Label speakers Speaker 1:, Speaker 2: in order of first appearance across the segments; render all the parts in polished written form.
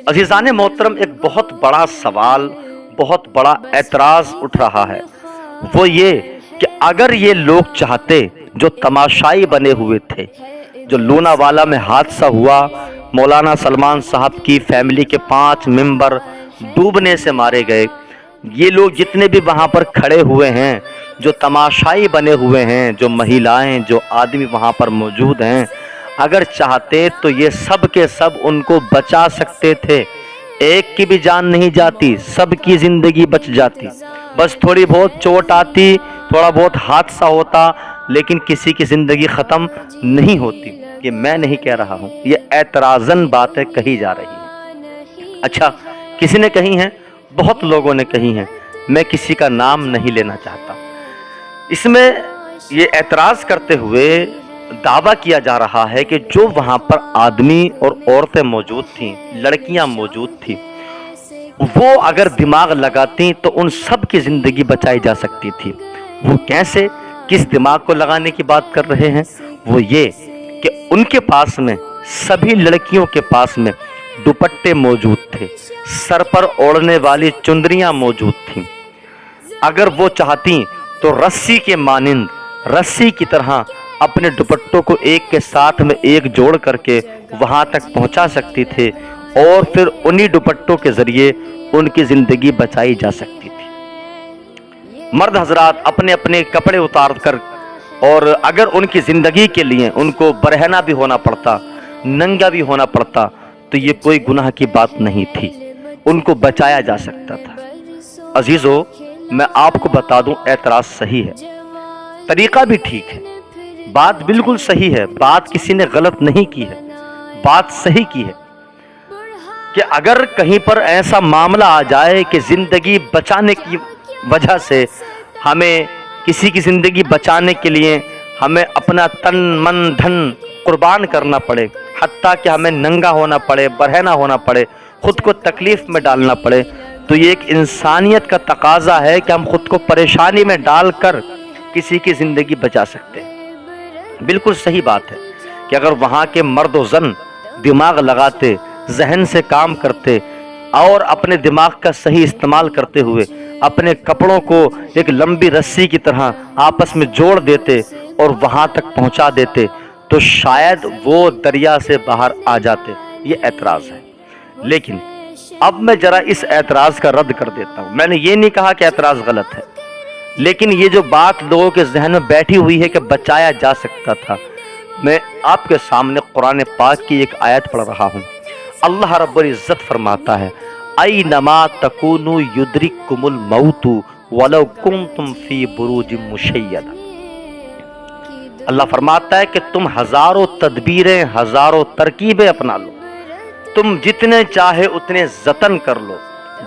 Speaker 1: عزیزان محترم، ایک بہت بڑا سوال، بہت بڑا اعتراض اٹھ رہا ہے، وہ یہ کہ اگر یہ لوگ چاہتے، جو تماشائی بنے ہوئے تھے، جو لوناوالا میں حادثہ ہوا، مولانا سلمان صاحب کی فیملی کے 5 ممبر ڈوبنے سے مارے گئے، یہ لوگ جتنے بھی وہاں پر کھڑے ہوئے ہیں، جو تماشائی بنے ہوئے ہیں، جو مہیلائیں، جو آدمی وہاں پر موجود ہیں، اگر چاہتے تو یہ سب کے سب ان کو بچا سکتے تھے، ایک کی بھی جان نہیں جاتی، سب کی زندگی بچ جاتی، بس تھوڑی بہت چوٹ آتی، تھوڑا بہت حادثہ ہوتا، لیکن کسی کی زندگی ختم نہیں ہوتی۔ یہ میں نہیں کہہ رہا ہوں، یہ اعتراضاً باتیں کہی جا رہی ہیں۔ اچھا، کسی نے کہی ہیں، بہت لوگوں نے کہی ہیں، میں کسی کا نام نہیں لینا چاہتا۔ اس میں یہ اعتراض کرتے ہوئے دعویٰ کیا جا رہا ہے کہ جو وہاں پر آدمی اور عورتیں موجود تھیں، لڑکیاں موجود تھیں، وہ اگر دماغ لگاتی تو ان سب کی زندگی بچائی جا سکتی تھی۔ وہ کیسے، کس دماغ کو لگانے کی بات کر رہے ہیں؟ وہ یہ کہ ان کے پاس میں، سبھی لڑکیوں کے پاس میں دوپٹے موجود تھے، سر پر اوڑھنے والی چندریاں موجود تھیں۔ اگر وہ چاہتی تو رسی کے مانند، رسی کی طرح اپنے دوپٹوں کو ایک کے ساتھ میں ایک جوڑ کر کے وہاں تک پہنچا سکتی تھے، اور پھر انہی دوپٹوں کے ذریعے ان کی زندگی بچائی جا سکتی تھی۔ مرد حضرات اپنے اپنے کپڑے اتار کر، اور اگر ان کی زندگی کے لیے ان کو برہنہ بھی ہونا پڑتا، ننگا بھی ہونا پڑتا، تو یہ کوئی گناہ کی بات نہیں تھی، ان کو بچایا جا سکتا تھا۔ عزیزو، میں آپ کو بتا دوں، اعتراض صحیح ہے، طریقہ بھی ٹھیک ہے، بات بالکل صحیح ہے، بات کسی نے غلط نہیں کی ہے، بات صحیح کی ہے کہ اگر کہیں پر ایسا معاملہ آ جائے کہ زندگی بچانے کی وجہ سے ہمیں، کسی کی زندگی بچانے کے لیے ہمیں اپنا تن من دھن قربان کرنا پڑے، حتیٰ کہ ہمیں ننگا ہونا پڑے، برہنہ ہونا پڑے، خود کو تکلیف میں ڈالنا پڑے، تو یہ ایک انسانیت کا تقاضا ہے کہ ہم خود کو پریشانی میں ڈال کر کسی کی زندگی بچا سکتے ہیں۔ بالکل صحیح بات ہے کہ اگر وہاں کے مرد و زن دماغ لگاتے، ذہن سے کام کرتے، اور اپنے دماغ کا صحیح استعمال کرتے ہوئے اپنے کپڑوں کو ایک لمبی رسی کی طرح آپس میں جوڑ دیتے اور وہاں تک پہنچا دیتے، تو شاید وہ دریا سے باہر آ جاتے۔ یہ اعتراض ہے، لیکن اب میں ذرا اس اعتراض کا رد کر دیتا ہوں۔ میں نے یہ نہیں کہا کہ اعتراض غلط ہے، لیکن یہ جو بات لوگوں کے ذہن میں بیٹھی ہوئی ہے کہ بچایا جا سکتا تھا، میں آپ کے سامنے قرآن پاک کی ایک آیت پڑھ رہا ہوں۔ اللہ رب العزت فرماتا ہے، اینما تکونوا یدرککم الموت ولو کنتم فی بروج مشیدہ۔ اللہ فرماتا ہے کہ تم ہزاروں تدبیریں، ہزاروں ترکیبیں اپنا لو، تم جتنے چاہے اتنے جتن کر لو،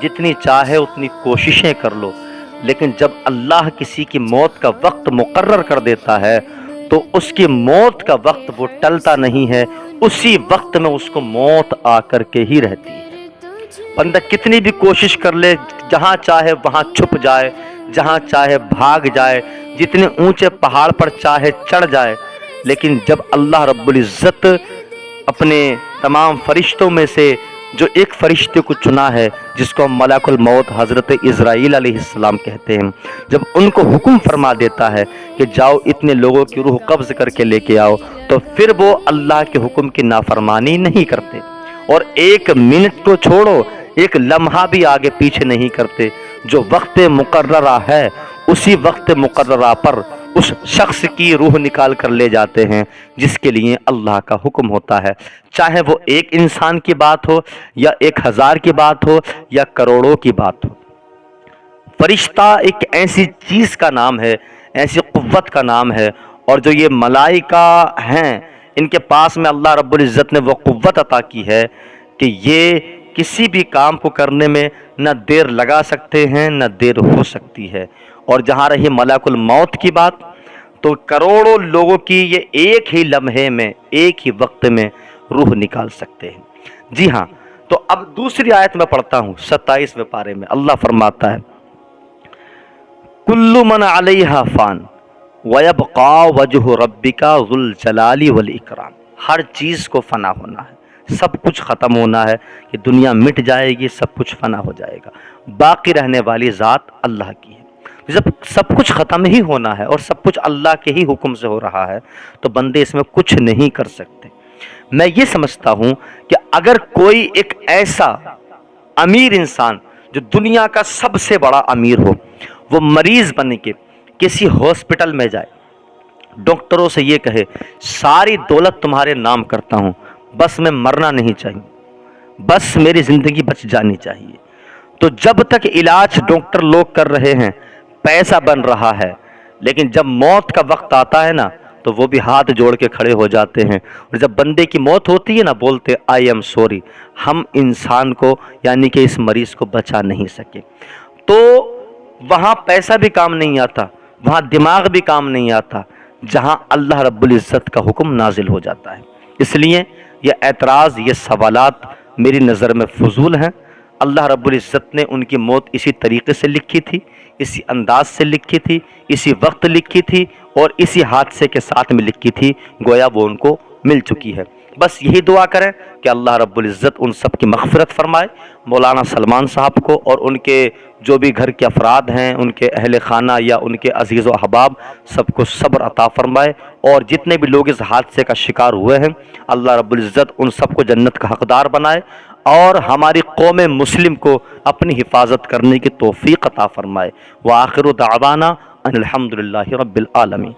Speaker 1: جتنی چاہے اتنی کوششیں کر لو، لیکن جب اللہ کسی کی موت کا وقت مقرر کر دیتا ہے تو اس کی موت کا وقت وہ ٹلتا نہیں ہے، اسی وقت میں اس کو موت آ کر کے ہی رہتی ہے۔ بندہ کتنی بھی کوشش کر لے، جہاں چاہے وہاں چھپ جائے، جہاں چاہے بھاگ جائے، جتنے اونچے پہاڑ پر چاہے چڑھ جائے، لیکن جب اللہ رب العزت اپنے تمام فرشتوں میں سے جو ایک فرشتے کو چنا ہے، جس کو ملک الموت حضرت عزرائیل علیہ السلام کہتے ہیں، جب ان کو حکم فرما دیتا ہے کہ جاؤ اتنے لوگوں کی روح قبض کر کے لے کے آؤ، تو پھر وہ اللہ کے حکم کی نافرمانی نہیں کرتے، اور ایک منٹ کو چھوڑو، ایک لمحہ بھی آگے پیچھے نہیں کرتے۔ جو وقت مقررہ ہے، اسی وقت مقررہ پر اس شخص کی روح نکال کر لے جاتے ہیں جس کے لیے اللہ کا حکم ہوتا ہے، چاہے وہ ایک انسان کی بات ہو، یا 1000 کی بات ہو، یا کروڑوں کی بات ہو۔ فرشتہ ایک ایسی چیز کا نام ہے، ایسی قوت کا نام ہے، اور جو یہ ملائکہ ہیں، ان کے پاس میں اللہ رب العزت نے وہ قوت عطا کی ہے کہ یہ کسی بھی کام کو کرنے میں نہ دیر لگا سکتے ہیں، نہ دیر ہو سکتی ہے۔ اور جہاں رہی ملک الموت کی بات، تو کروڑوں لوگوں کی یہ ایک ہی لمحے میں، ایک ہی وقت میں روح نکال سکتے ہیں۔ جی ہاں، تو اب دوسری آیت میں پڑھتا ہوں، 27ویں پارے میں اللہ فرماتا ہے، کل من علیہا فان ویبقا وجہ ربک ذو الجلال والاکرام۔ ہر چیز کو فنا ہونا ہے، سب کچھ ختم ہونا ہے، یہ دنیا مٹ جائے گی، سب کچھ فنا ہو جائے گا، باقی رہنے والی ذات اللہ کی ہے۔ جب سب کچھ ختم ہی ہونا ہے اور سب کچھ اللہ کے ہی حکم سے ہو رہا ہے تو بندے اس میں کچھ نہیں کر سکتے۔ میں یہ سمجھتا ہوں کہ اگر کوئی ایک ایسا امیر انسان جو دنیا کا سب سے بڑا امیر ہو، وہ مریض بن کے کسی ہاسپٹل میں جائے، ڈاکٹروں سے یہ کہے ساری دولت تمہارے نام کرتا ہوں، بس میں مرنا نہیں چاہیے، بس میری زندگی بچ جانی چاہیے، تو جب تک علاج ڈاکٹر لوگ کر رہے ہیں، پیسہ بن رہا ہے، لیکن جب موت کا وقت آتا ہے نا تو وہ بھی ہاتھ جوڑ کے کھڑے ہو جاتے ہیں، اور جب بندے کی موت ہوتی ہے نا بولتے آئی ایم سوری، ہم انسان کو یعنی کہ اس مریض کو بچا نہیں سکے۔ تو وہاں پیسہ بھی کام نہیں آتا، وہاں دماغ بھی کام نہیں آتا، جہاں اللہ رب العزت کا حکم نازل ہو جاتا ہے۔ اس لیے یہ اعتراض، یہ سوالات میری نظر میں فضول ہیں۔ اللہ رب العزت نے ان کی موت اسی طریقے سے لکھی تھی، اسی انداز سے لکھی تھی، اسی وقت لکھی تھی اور اسی حادثے کے ساتھ میں لکھی تھی، گویا وہ ان کو مل چکی ہے۔ بس یہی دعا کریں کہ اللہ رب العزت ان سب کی مغفرت فرمائے، مولانا سلمان صاحب کو اور ان کے جو بھی گھر کے افراد ہیں، ان کے اہل خانہ یا ان کے عزیز و احباب، سب کو صبر عطا فرمائے، اور جتنے بھی لوگ اس حادثے کا شکار ہوئے ہیں اللہ رب العزت ان سب کو جنت کا حقدار بنائے، اور ہماری قوم مسلم کو اپنی حفاظت کرنے کی توفیق عطا فرمائے۔ وآخر دعوانا ان الحمدللہ رب العالمین۔